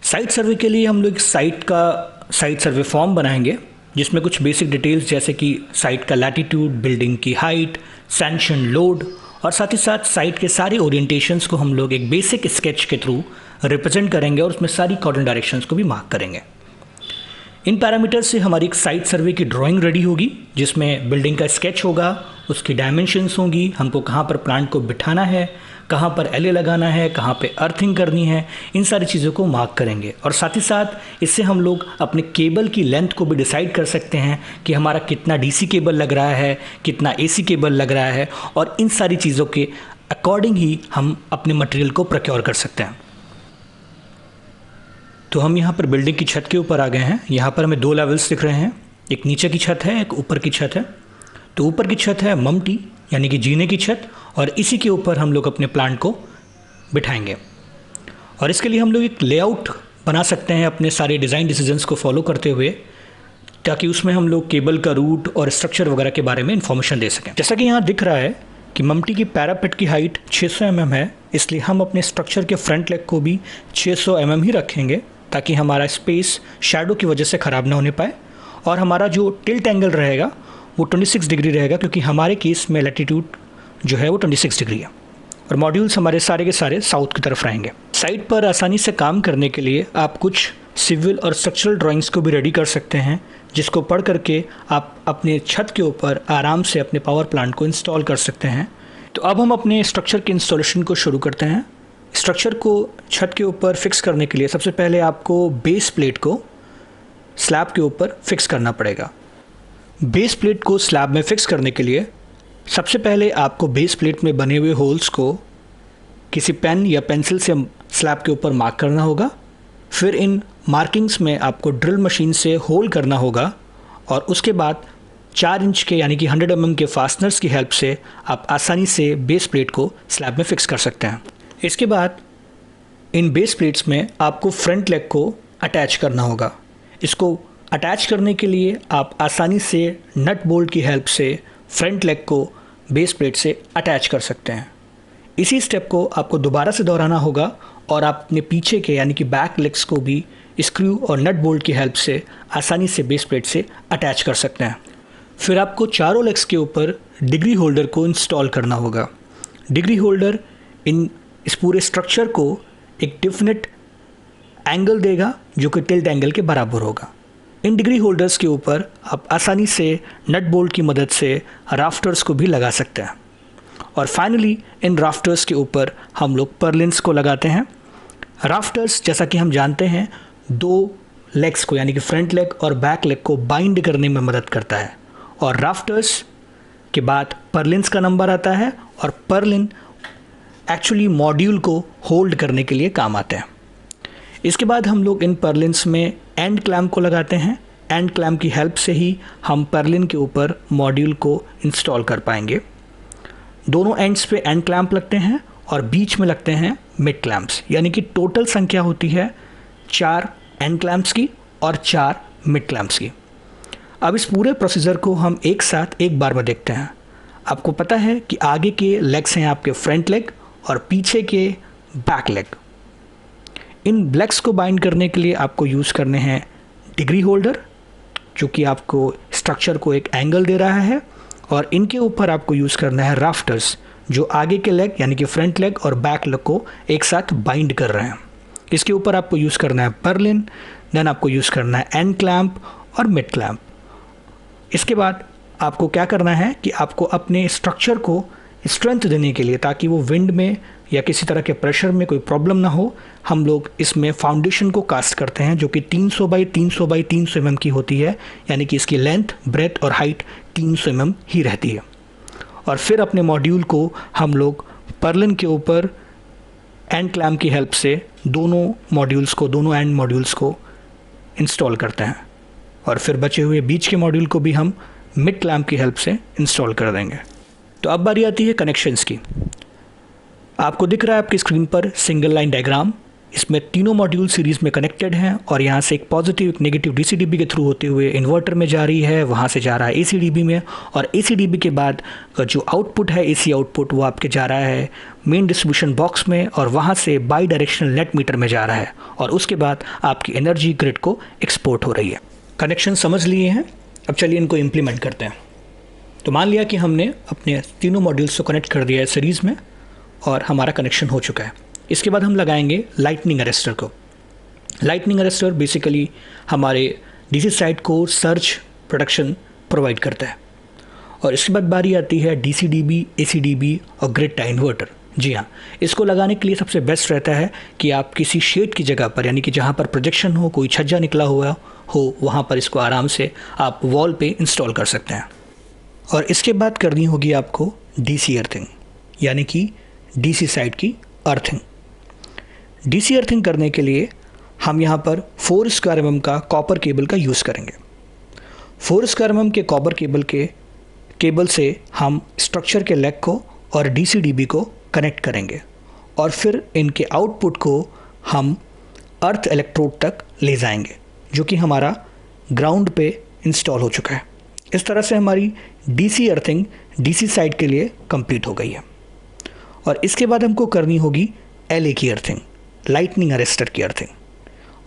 Site सर्वे के लिए हम लोग साइट सर्वे फॉर्म बनाएंगे जिसमें कुछ बेसिक डिटेल्स जैसे कि साइट का लैटिट्यूड, बिल्डिंग की हाइट, सैंक्शन लोड और साथ ही साथ साइट के सारे ओरिएंटेशंस को हम लोग एक बेसिक स्केच के थ्रू रिप्रेजेंट करेंगे और उसमें सारी कोऑर्डिनेट डायरेक्शंस को भी मार्क करेंगे। इन पैरामीटर्स से हमारी एक साइट सर्वे की ड्राइंग रेडी होगी जिसमें बिल्डिंग का स्केच होगा, उसकी डायमेंशंस होंगी, हमको कहाँ पर प्लांट को बिठाना है, कहाँ पर एले लगाना है, कहाँ पे अर्थिंग करनी है, इन सारी चीज़ों को मार्क करेंगे। और साथ ही साथ इससे हम लोग अपने केबल की लेंथ को भी डिसाइड कर सकते हैं कि हमारा कितना डीसी केबल लग रहा है, कितना एसी केबल लग रहा है, और इन सारी चीज़ों के अकॉर्डिंग ही हम अपने मटेरियल को प्रोक्योर कर सकते हैं। तो हम यहाँ पर बिल्डिंग की छत के ऊपर आ गए हैं। यहाँ पर हमें 2 लेवल्स दिख रहे हैं, एक नीचे की छत है, एक ऊपर की छत है। तो ऊपर की छत है ममटी यानी कि जीने की छत, और इसी के ऊपर हम लोग अपने प्लांट को बिठाएंगे। और इसके लिए हम लोग एक लेआउट बना सकते हैं अपने सारे डिज़ाइन डिसीजंस को फॉलो करते हुए, ताकि उसमें हम लोग केबल का रूट और स्ट्रक्चर वगैरह के बारे में इंफॉर्मेशन दे सकें। जैसा कि यहाँ दिख रहा है कि ममटी की पैरापेट की हाइट 600 mm है, इसलिए हम अपने स्ट्रक्चर के फ्रंट लेग को भी 600 mm ही रखेंगे ताकि हमारा स्पेस शैडो की वजह से ख़राब ना होने पाए। और हमारा जो टिल्ट एंगल रहेगा वो 26 डिग्री रहेगा, क्योंकि हमारे केस में लैटिट्यूड जो है वो 26 डिग्री है, और मॉड्यूल्स हमारे सारे के सारे साउथ की तरफ रहेंगे। साइट पर आसानी से काम करने के लिए आप कुछ सिविल और स्ट्रक्चरल ड्राइंग्स को भी रेडी कर सकते हैं, जिसको पढ़ करके आप अपने छत के ऊपर आराम से अपने पावर प्लांट को इंस्टॉल कर सकते हैं। तो अब हम अपने स्ट्रक्चर के इंस्टॉलेशन को शुरू करते हैं। स्ट्रक्चर को छत के ऊपर फिक्स करने के लिए सबसे पहले आपको बेस प्लेट को स्लैब के ऊपर फिक्स करना पड़ेगा। बेस प्लेट को स्लैब में फिक्स करने के लिए सबसे पहले आपको बेस प्लेट में बने हुए होल्स को किसी पेन या पेंसिल से स्लैब के ऊपर मार्क करना होगा। फिर इन मार्किंग्स में आपको ड्रिल मशीन से होल करना होगा, और उसके बाद 4 इंच के यानी कि 100 mm के फास्टनर्स की हेल्प से आप आसानी से बेस प्लेट को स्लैब में फिक्स कर सकते हैं। इसके बाद इन बेस प्लेट्स में आपको फ्रंट लेग को अटैच करना होगा। इसको अटैच करने के लिए आप आसानी से नट बोल्ट की हेल्प से फ्रंट लेग को बेस प्लेट से अटैच कर सकते हैं। इसी स्टेप को आपको दोबारा से दोहराना होगा, और आप अपने पीछे के यानी कि बैक लेग्स को भी स्क्रू और नट बोल्ट की हेल्प से आसानी से बेस प्लेट से अटैच कर सकते हैं। फिर आपको चारों लेग्स के ऊपर डिग्री होल्डर को इंस्टॉल करना होगा। डिग्री होल्डर इस पूरे स्ट्रक्चर को एक डेफिनेट एंगल देगा जो कि टिल्ट एंगल के बराबर होगा। इन डिग्री होल्डर्स के ऊपर आप आसानी से नट बोल्ट की मदद से राफ्टर्स को भी लगा सकते हैं। और फाइनली इन राफ्टर्स के ऊपर हम लोग पर्लिन्स को लगाते हैं। राफ्टर्स जैसा कि हम जानते हैं 2 लेग्स को यानी कि फ्रंट लेग और बैक लेग को बाइंड करने में मदद करता है, और राफ्टर्स के बाद पर्लिन्स का नंबर आता है, और पर्लिन एक्चुअली मॉड्यूल को होल्ड करने के लिए काम आते हैं। इसके बाद हम लोग इन पर्लिन्स में एंड क्लैम्प को लगाते हैं। एंड क्लैम्प की हेल्प से ही हम पर्लिन के ऊपर मॉड्यूल को इंस्टॉल कर पाएंगे। दोनों एंड्स पे एंड क्लैम्प लगते हैं और बीच में लगते हैं मिड क्लैम्प्स, यानी कि टोटल संख्या होती है 4 एंड क्लैम्प्स की और 4 मिड क्लैम्प्स की। अब इस पूरे प्रोसीजर को हम एक साथ एक बार में देखते हैं। आपको पता है कि आगे के लेग्स हैं आपके फ्रंट लेग और पीछे के बैक लेग। इन लेग्स को बाइंड करने के लिए आपको यूज़ करने हैं डिग्री होल्डर, जो कि आपको स्ट्रक्चर को एक एंगल दे रहा है, और इनके ऊपर आपको यूज़ करना है राफ्टर्स, जो आगे के लेग यानी कि फ्रंट लेग और बैक लेग को एक साथ बाइंड कर रहे हैं। इसके ऊपर आपको यूज़ करना है पर्लिन, देन आपको यूज़ करना है एंड क्लैम्प और मिड क्लैम्प। इसके बाद आपको क्या करना है कि आपको अपने स्ट्रक्चर को स्ट्रेंथ देने के लिए, ताकि वो विंड में या किसी तरह के प्रेशर में कोई प्रॉब्लम ना हो, हम लोग इसमें फाउंडेशन को कास्ट करते हैं, जो कि 300 बाई 300 बाई 300 mm की होती है, यानी कि इसकी लेंथ, ब्रेथ और हाइट 300 mm ही रहती है। और फिर अपने मॉड्यूल को हम लोग पर्लिन के ऊपर एंड क्लैम्प की हेल्प से दोनों एंड मॉड्यूल्स को इंस्टॉल करते हैं, और फिर बचे हुए बीच के मॉड्यूल को भी हम मिड क्लैम्प की हेल्प से इंस्टॉल कर देंगे। तो अब बारी आती है कनेक्शंस की। आपको दिख रहा है आपकी स्क्रीन पर सिंगल लाइन डायग्राम। इसमें तीनों मॉड्यूल सीरीज़ में कनेक्टेड हैं और यहाँ से एक पॉजिटिव एक नेगेटिव डीसी-डीबी के थ्रू होते हुए इन्वर्टर में जा रही है, वहाँ से जा रहा है एसी-डीबी में, और एसी-डीबी के बाद जो आउटपुट है एसी आउटपुट वो आपके जा रहा है मेन डिस्ट्रीब्यूशन बॉक्स में, और वहाँ से बाई डायरेक्शनल नेट मीटर में जा रहा है, और उसके बाद आपकी एनर्जी ग्रिड को एक्सपोर्ट हो रही है। कनेक्शन समझ लिए हैं, अब चलिए इनको इम्प्लीमेंट करते हैं। तो मान लिया कि हमने अपने तीनों मॉड्यूल्स को कनेक्ट कर दिया है सीरीज़ में और हमारा कनेक्शन हो चुका है। इसके बाद हम लगाएंगे लाइटनिंग अरेस्टर को। लाइटनिंग अरेस्टर बेसिकली हमारे डीसी साइड को सर्ज प्रोटेक्शन प्रोवाइड करता है। और इसके बाद बारी आती है डीसी-डीबी, एसी-डीबी और ग्रिड टाई इन्वर्टर। जी हाँ, इसको लगाने के लिए सबसे बेस्ट रहता है कि आप किसी शेड की जगह पर, यानी कि जहाँ पर प्रोजेक्शन हो, कोई छज्जा निकला हुआ हो, वहाँ पर इसको आराम से आप वॉल पे इंस्टॉल कर सकते हैं। और इसके बाद करनी होगी आपको डीसी अर्थिंग, यानी कि डीसी साइड की अर्थिंग। डीसी अर्थिंग करने के लिए हम यहाँ पर 4 स्क्वायर mm का कॉपर केबल का यूज़ करेंगे। 4 स्क्वायर mm के कॉपर केबल से हम स्ट्रक्चर के लेग को और डीसी-डीबी को कनेक्ट करेंगे, और फिर इनके आउटपुट को हम अर्थ इलेक्ट्रोड तक ले जाएंगे, जो कि हमारा ग्राउंड पे इंस्टॉल हो चुका है। इस तरह से हमारी डीसी अर्थिंग डीसी साइड के लिए कंप्लीट हो गई है। और इसके बाद हमको करनी होगी एलए की अर्थिंग, लाइटनिंग अरेस्टर की अर्थिंग,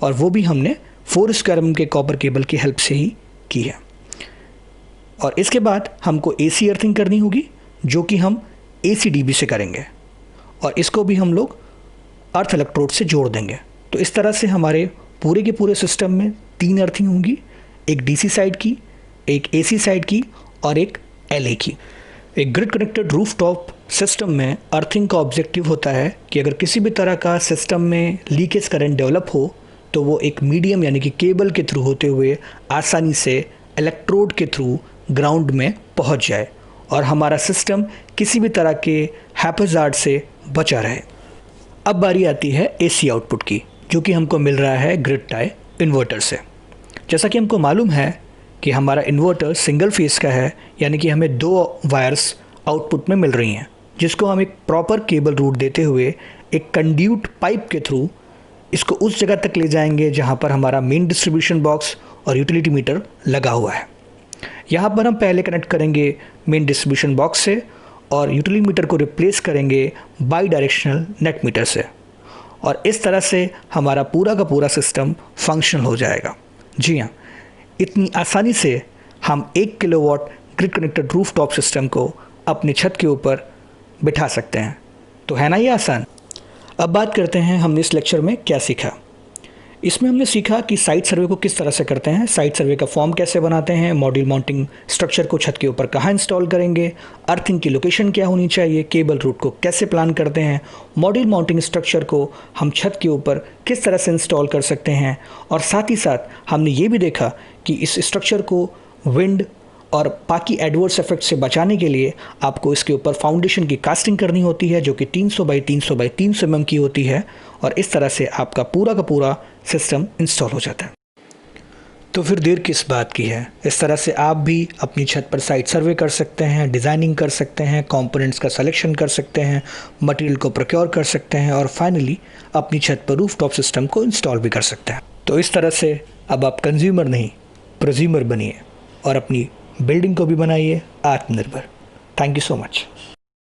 और वो भी हमने 4 स्क्वायर mm के कॉपर केबल की हेल्प से ही की है। और इसके बाद हमको एसी अर्थिंग करनी होगी, जो कि हम एसी-डीबी से करेंगे, और इसको भी हम लोग अर्थ इलेक्ट्रोड से जोड़ देंगे। तो इस तरह से हमारे पूरे के पूरे सिस्टम में 3 अर्थिंग होंगी, एक डीसी साइड की, एक एसी साइड की और एक एलए की। एक ग्रिड कनेक्टेड रूफटॉप सिस्टम में अर्थिंग का ऑब्जेक्टिव होता है कि अगर किसी भी तरह का सिस्टम में लीकेज करंट डेवलप हो तो वो एक मीडियम यानी कि केबल के थ्रू होते हुए आसानी से इलेक्ट्रोड के थ्रू ग्राउंड में पहुंच जाए और हमारा सिस्टम किसी भी तरह के हैप्पजार्ड से बचा रहे। अब बारी आती है एसी आउटपुट की, जो कि हमको मिल रहा है ग्रिड टाई इन्वर्टर से। जैसा कि हमको मालूम है कि हमारा इन्वर्टर सिंगल फेस का है, यानी कि हमें 2 वायर्स आउटपुट में मिल रही हैं, जिसको हम एक प्रॉपर केबल रूट देते हुए एक कंड्यूट पाइप के थ्रू इसको उस जगह तक ले जाएंगे जहां पर हमारा मेन डिस्ट्रीब्यूशन बॉक्स और यूटिलिटी मीटर लगा हुआ है। यहाँ पर हम पहले कनेक्ट करेंगे मेन डिस्ट्रीब्यूशन बॉक्स से और यूटिलिटी मीटर को रिप्लेस करेंगे बाई डायरेक्शनल नेट मीटर से, और इस तरह से हमारा पूरा का पूरा सिस्टम फंक्शनल हो जाएगा। जी हाँ, इतनी आसानी से हम 1 kilowatt grid connected rooftop system को अपनी छत के ऊपर बिठा सकते हैं। तो है ना ये आसान। अब बात करते हैं हमने इस लेक्चर में क्या सीखा। इसमें हमने सीखा कि साइट सर्वे को किस तरह से करते हैं, साइट सर्वे का फॉर्म कैसे बनाते हैं, मॉड्यूल माउंटिंग स्ट्रक्चर को छत के ऊपर कहाँ इंस्टॉल करेंगे, अर्थिंग की लोकेशन क्या होनी चाहिए, केबल रूट को कैसे प्लान करते हैं, मॉड्यूल माउंटिंग स्ट्रक्चर को हम छत के ऊपर किस तरह से इंस्टॉल कर सकते हैं, और साथ ही साथ हमने ये भी देखा कि इस स्ट्रक्चर को विंड और बाकी एडवर्स इफेक्ट से बचाने के लिए आपको इसके ऊपर फाउंडेशन की कास्टिंग करनी होती है, जो कि 300 बाई 300 बाई 300 mm की होती है, और इस तरह से आपका पूरा का पूरा सिस्टम इंस्टॉल हो जाता है। तो फिर देर किस बात की है। इस तरह से आप भी अपनी छत पर साइट सर्वे कर सकते हैं, डिज़ाइनिंग कर सकते हैं, कंपोनेंट्स का सिलेक्शन कर सकते हैं, मटेरियल को प्रोक्योर कर सकते हैं, और फाइनली अपनी छत पर रूफटॉप सिस्टम को इंस्टॉल भी कर सकते हैं। तो इस तरह से अब आप कंज्यूमर नहीं प्रोज्यूमर बनिए और अपनी बिल्डिंग को भी बनाइए आत्मनिर्भर। Thank you so much.